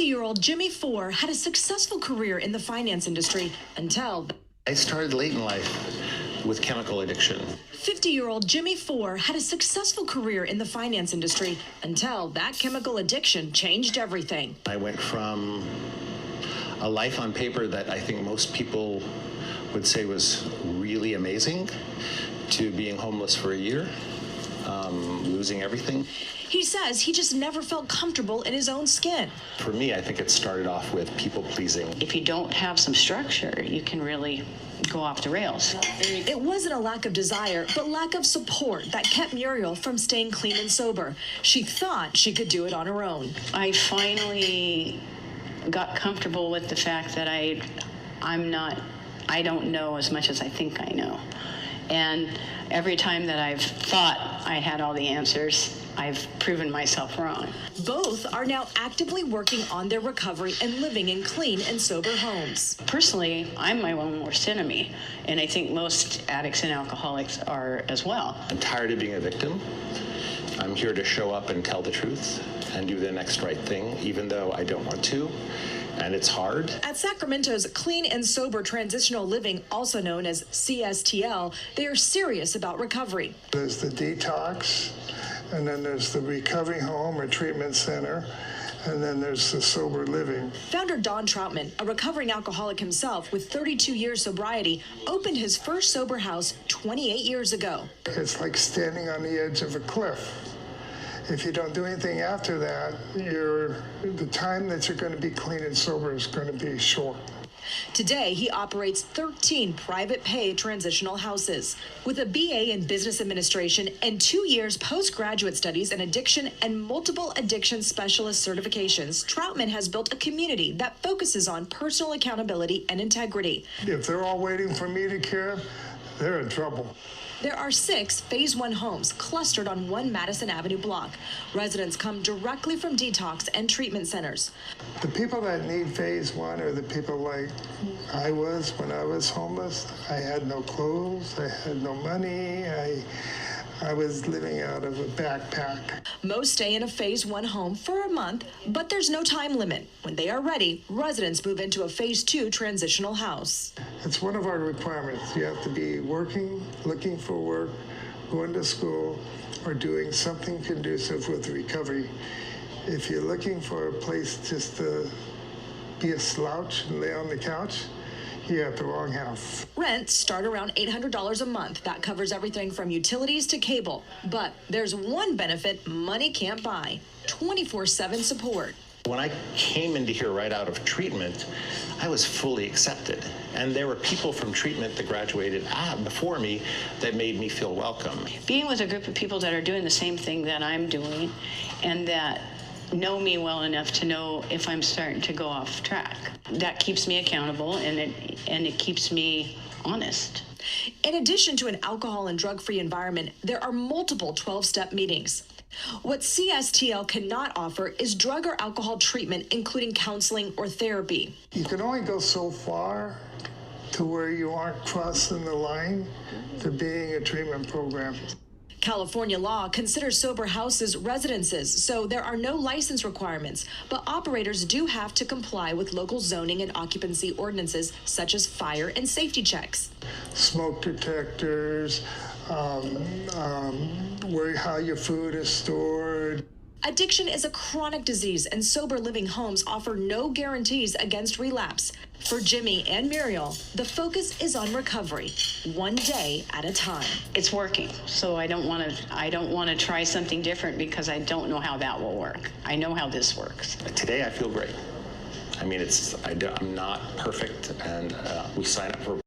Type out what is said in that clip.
50-year-old Jimmy Four had a successful career in the finance industry until... I started late in life with chemical addiction. 50-year-old Jimmy Four had a successful career in the finance industry until that chemical addiction changed everything. I went from a life on paper that I think most people would say was really amazing to being homeless for a year, losing everything. He says he just never felt comfortable in his own skin. For me, I think it started off with people pleasing. If you don't have some structure, you can really go off the rails. It wasn't a lack of desire, but lack of support that kept Muriel from staying clean and sober. She thought she could do it on her own. I finally got comfortable with the fact that I don't know as much as I think I know. And every time that I've thought I had all the answers, I've proven myself wrong. Both are now actively working on their recovery and living in clean and sober homes. Personally, I'm my own worst enemy, and I think most addicts and alcoholics are as well. I'm tired of being a victim. I'm here to show up and tell the truth and do the next right thing, even though I don't want to, and it's hard. At Sacramento's Clean and Sober Transitional Living, also known as CSTL, they are serious about recovery. There's the detox, and then there's the recovery home or treatment center, and then there's the sober living. Founder Don Troutman, a recovering alcoholic himself with 32 years sobriety, opened his first sober house 28 years ago. It's like standing on the edge of a cliff. If you don't do anything after that, the time that you're going to be clean and sober is going to be short. Today, he operates 13 private pay transitional houses. With a BA in business administration and 2 years postgraduate studies in addiction and multiple addiction specialist certifications, Troutman has built a community that focuses on personal accountability and integrity. If they're all waiting for me to care, they're in trouble. There are 6 Phase 1 homes clustered on 1 Madison Avenue block. Residents come directly from detox and treatment centers. The people that need Phase 1 are the people like I was when I was homeless. I had no clothes, I had no money, I was living out of a backpack. Most stay in a Phase 1 home for a month, but there's no time limit. When they are ready, residents move into a Phase 2 transitional house. It's one of our requirements. You have to be working, looking for work, going to school, or doing something conducive with recovery. If you're looking for a place just to be a slouch and lay on the couch, you're at the wrong house. Rents start around $800 a month. That covers everything from utilities to cable. But there's one benefit money can't buy: 24/7 support. When I came into here right out of treatment, I was fully accepted. And there were people from treatment that graduated before me that made me feel welcome. Being with a group of people that are doing the same thing that I'm doing and that know me well enough to know if I'm starting to go off track. That keeps me accountable, and it keeps me honest. In addition to an alcohol and drug-free environment, there are multiple 12-step meetings. What CSTL cannot offer is drug or alcohol treatment, including counseling or therapy. You can only go so far to where you aren't crossing the line to being a treatment program. California law considers sober houses residences, so there are no license requirements, but operators do have to comply with local zoning and occupancy ordinances, such as fire and safety checks. Smoke detectors, how your food is stored. Addiction is a chronic disease, and sober living homes offer no guarantees against relapse. For Jimmy and Muriel, the focus is on recovery, one day at a time. It's working, so I don't want to try something different because I don't know how that will work. I know how this works. Today I feel great. I mean, I'm not perfect, and we sign up for